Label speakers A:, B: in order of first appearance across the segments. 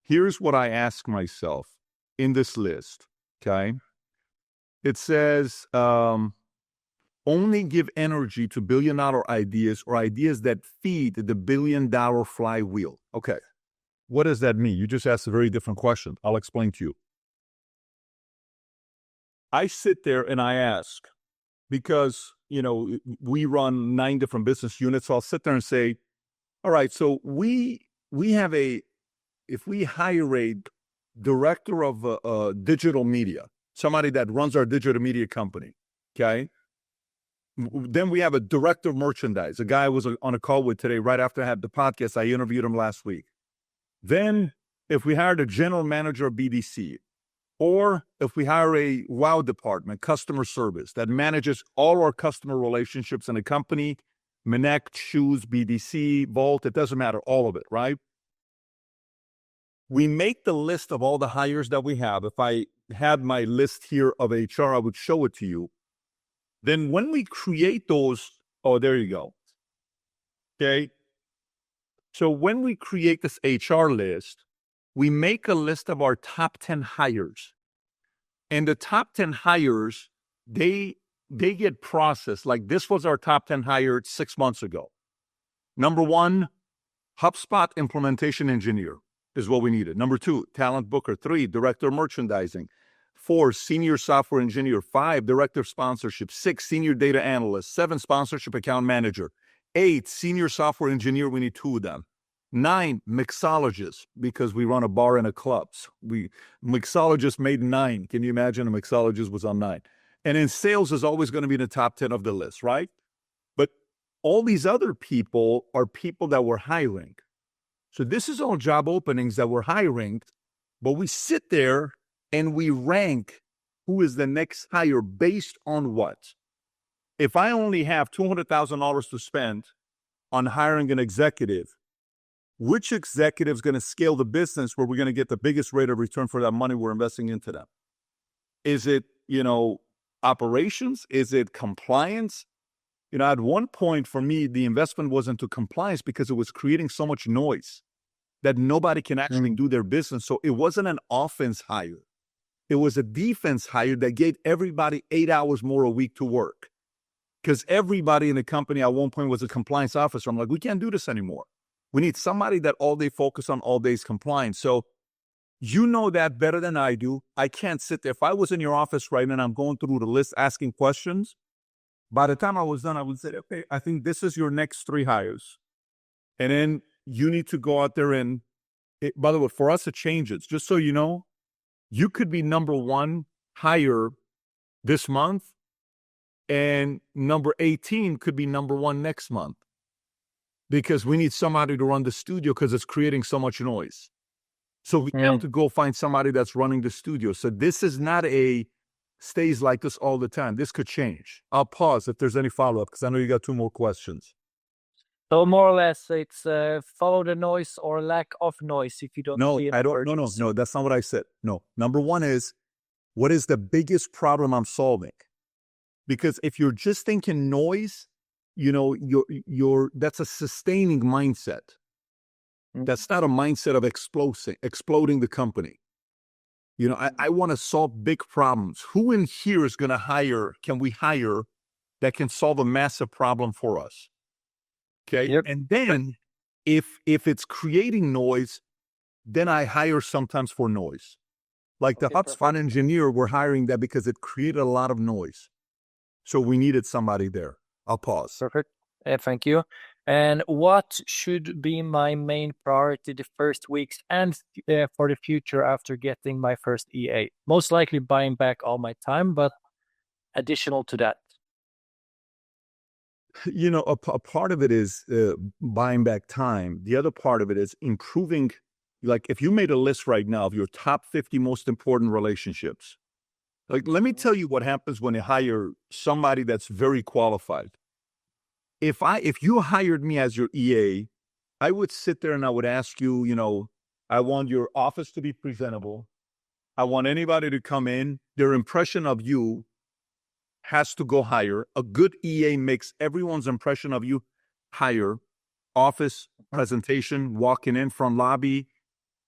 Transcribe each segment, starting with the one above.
A: Here's what I ask myself in this list, okay? It says, only give energy to billion-dollar ideas or ideas that feed the billion-dollar flywheel. Okay, what does that mean? You just asked a very different question. I'll explain to you. I sit there and I ask, because, we run 9 different business units. So I'll sit there and say, all right, so we have if we hire a director of digital media, somebody that runs our digital media company, okay? Then we have a director of merchandise. A guy I was on a call with today, right after I had the podcast. I interviewed him last week. Then if we hired a general manager of BDC, or if we hire a WOW department, customer service, that manages all our customer relationships in a company, Connect, Shoes, BDC, Vault, it doesn't matter, all of it, right? We make the list of all the hires that we have. If I had my list here of HR, I would show it to you. Then when we create those, oh, there you go. Okay. So when we create this HR list, we make a list of our top 10 hires. And the top 10 hires, they get processed. Like this was our top 10 hired 6 months ago. Number 1, HubSpot implementation engineer is what we needed. Number 2, talent booker. 3, director of merchandising. 4, senior software engineer. 5, director of sponsorship. 6, senior data analyst. 7, sponsorship account manager. 8, senior software engineer. We need 2 of them. 9, mixologist, because we run a bar and a club. Mixologist made 9. Can you imagine a mixologist was on 9? And in sales is always going to be in the top 10 of the list, right? But all these other people are people that we're hiring. So this is all job openings that we're hiring, but we sit there and we rank who is the next hire based on what? If I only have $200,000 to spend on hiring an executive, which executive is going to scale the business where we're going to get the biggest rate of return for that money we're investing into them? Is it, operations? Is it compliance? At one point for me, the investment was into compliance because it was creating so much noise that nobody can actually do their business. So it wasn't an offense hire. It was a defense hire that gave everybody 8 hours more a week to work. Because everybody in the company at one point was a compliance officer. I'm like, we can't do this anymore. We need somebody that all day focus on all days compliance. So you know that better than I do. I can't sit there. If I was in your office right now and I'm going through the list asking questions, by the time I was done, I would say, okay, I think this is your next 3 hires. And then you need to go out there and, by the way, for us, it changes. Just so you know, you could be number 1 hire this month and number 18 could be number 1 next month. Because we need somebody to run the studio because it's creating so much noise. So we have to go find somebody that's running the studio. So this is not stays like this all the time. This could change. I'll pause if there's any follow-up because I know you got 2 more questions.
B: So more or less, it's follow the noise or lack of noise if you don't see it.
A: No, that's not what I said. No. Number 1 is, what is the biggest problem I'm solving? Because if you're just thinking noise, that's a sustaining mindset. That's not a mindset of exploding the company. I want to solve big problems. Who in here is going to can we hire that can solve a massive problem for us? Okay. Yep. And then if it's creating noise, then I hire sometimes for noise. Like the HubSpot engineer, we're hiring that because it created a lot of noise. So we needed somebody there. I'll pause.
B: Perfect. Thank you. And what should be my main priority the first weeks and for the future after getting my first EA? Most likely buying back all my time, but additional to that.
A: A part of it is buying back time. The other part of it is improving. Like if you made a list right now of your top 50 most important relationships, like let me tell you what happens when you hire somebody that's very qualified. If you hired me as your EA, I would sit there and I would ask you, I want your office to be presentable. I want anybody to come in. Their impression of you has to go higher. A good EA makes everyone's impression of you higher. Office, presentation, walking in from lobby,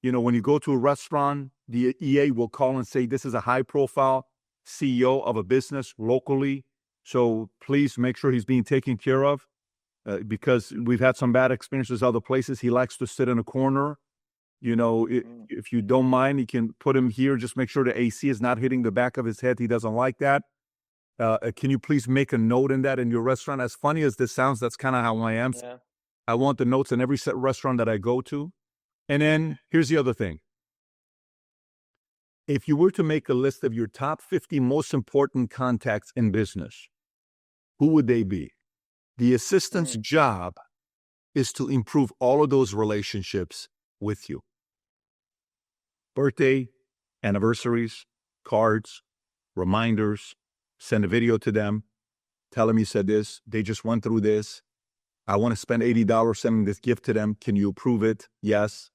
A: When you go to a restaurant, the EA will call and say, this is a high-profile CEO of a business locally, so please make sure he's being taken care of because we've had some bad experiences other places. He likes to sit in a corner. If you don't mind, you can put him here. Just make sure the AC is not hitting the back of his head. He doesn't like that. Can you please make a note in that in your restaurant? As funny as this sounds, that's kind of how I am.
B: Yeah.
A: I want the notes in every restaurant that I go to. And then here's the other thing. If you were to make a list of your top 50 most important contacts in business, who would they be? The assistant's job is to improve all of those relationships with you. Birthday, anniversaries, cards, reminders, send a video to them, tell them you said this, they just went through this. I want to spend $80 sending this gift to them. Can you approve it? Yes.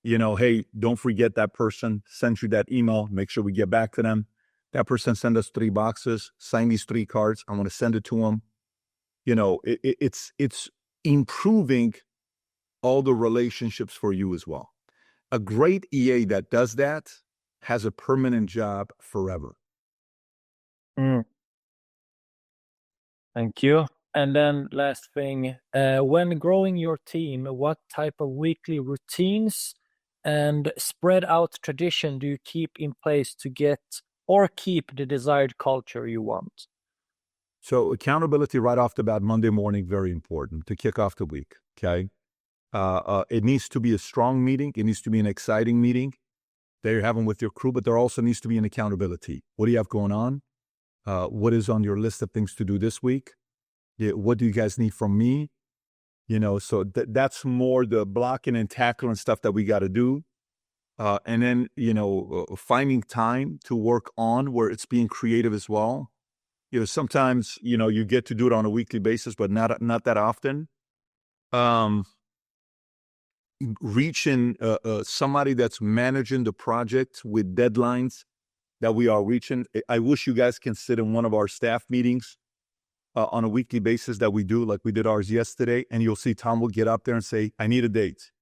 A: Hey, don't forget that person sent you that email. Make sure we get back to them. That person sent us 3 boxes, sign these 3 cards. I want to send it to them. It's improving all the relationships for you as well. A great EA that does that has a permanent job forever.
B: Thank you. And then last thing, when growing your team, what type of weekly routines and spread out tradition do you keep in place to get or keep the desired culture you want?
A: So accountability right off the bat, Monday morning, very important to kick off the week, okay? It needs to be a strong meeting. It needs to be an exciting meeting that you're having with your crew, but there also needs to be an accountability. What do you have going on? What is on your list of things to do this week? What do you guys need from me? So that's more the blocking and tackling stuff that we got to do. And then, finding time to work on where it's being creative as well. Sometimes, you get to do it on a weekly basis, but not that often. Reaching somebody that's managing the project with deadlines that we are reaching. I wish you guys can sit in one of our staff meetings on a weekly basis that we do, like we did ours yesterday, and you'll see Tom will get up there and say, I need a date.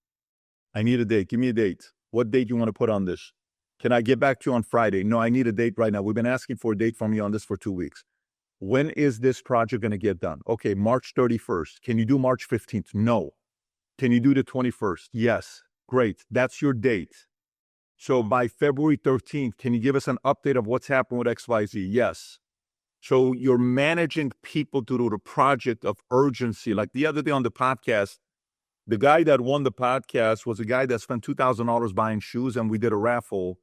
A: I need a date. Give me a date. What date you want to put on this? Can I get back to you on Friday? No, I need a date right now. We've been asking for a date from you on this for 2 weeks. When is this project going to get done? Okay, March 31st. Can you do March 15th? No. Can you do the 21st? Yes. Great. That's your date. So by February 13th, can you give us an update of what's happened with XYZ? Yes. So you're managing people to do the project of urgency. Like the other day on the podcast, the guy that won the podcast was a guy that spent $2,000 buying shoes, and we did a raffle,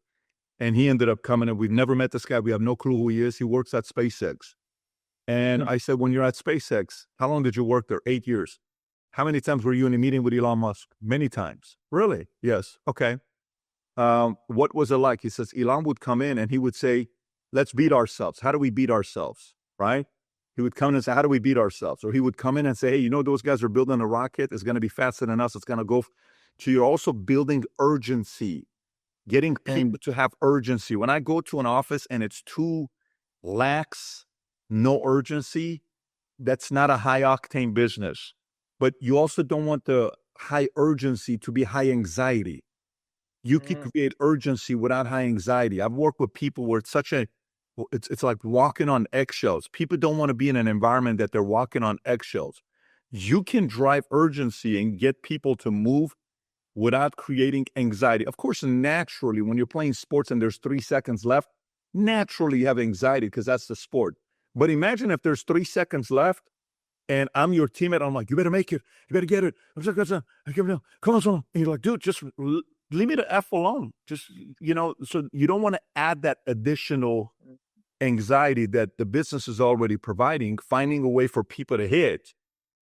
A: and he ended up coming in. We've never met this guy. We have no clue who he is. He works at SpaceX. And I said, when you're at SpaceX, how long did you work there? 8 years. How many times were you in a meeting with Elon Musk? Many times. Really? Yes. Okay. What was it like? He says, Elon would come in and he would say, let's beat ourselves. How do we beat ourselves? Right? He would come in and say, how do we beat ourselves? Or he would come in and say, hey, those guys are building a rocket. It's going to be faster than us. It's going to go. So you're also building urgency, getting people to have urgency. When I go to an office and it's too lax, no urgency, that's not a high octane business. But you also don't want the high urgency to be high anxiety. You can create urgency without high anxiety. I've worked with people where it's like walking on eggshells. People don't want to be in an environment that they're walking on eggshells. You can drive urgency and get people to move without creating anxiety. Of course, naturally, when you're playing sports and there's 3 seconds left, naturally you have anxiety because that's the sport. But imagine if there's 3 seconds left and I'm your teammate. I'm like, you better make it. You better get it. Come on, son. And you're like, dude, just leave me the F alone. Just, so you don't want to add that additional anxiety that the business is already providing, finding a way for people to hit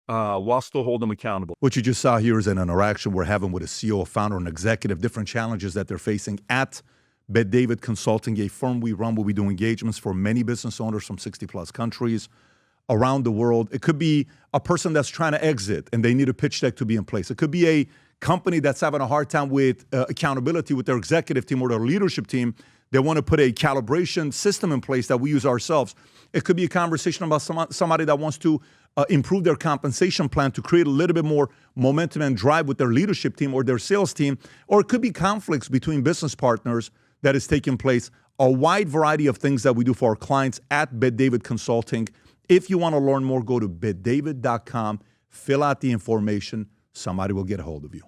A: while still hold them accountable. What you just saw here is an interaction we're having with a CEO, a founder, and executive, different challenges that they're facing at Bet David Consulting, a firm we run where we do engagements for many business owners from 60 plus countries around the world. It could be a person that's trying to exit and they need a pitch deck to be in place. It could be a company that's having a hard time with accountability with their executive team or their leadership team. They want to put a calibration system in place that we use ourselves. It could be a conversation about somebody that wants to improve their compensation plan to create a little bit more momentum and drive with their leadership team or their sales team, or it could be conflicts between business partners that is taking place. A wide variety of things that we do for our clients at BetDavid Consulting. If you want to learn more, go to betdavid.com, fill out the information. Somebody will get a hold of you.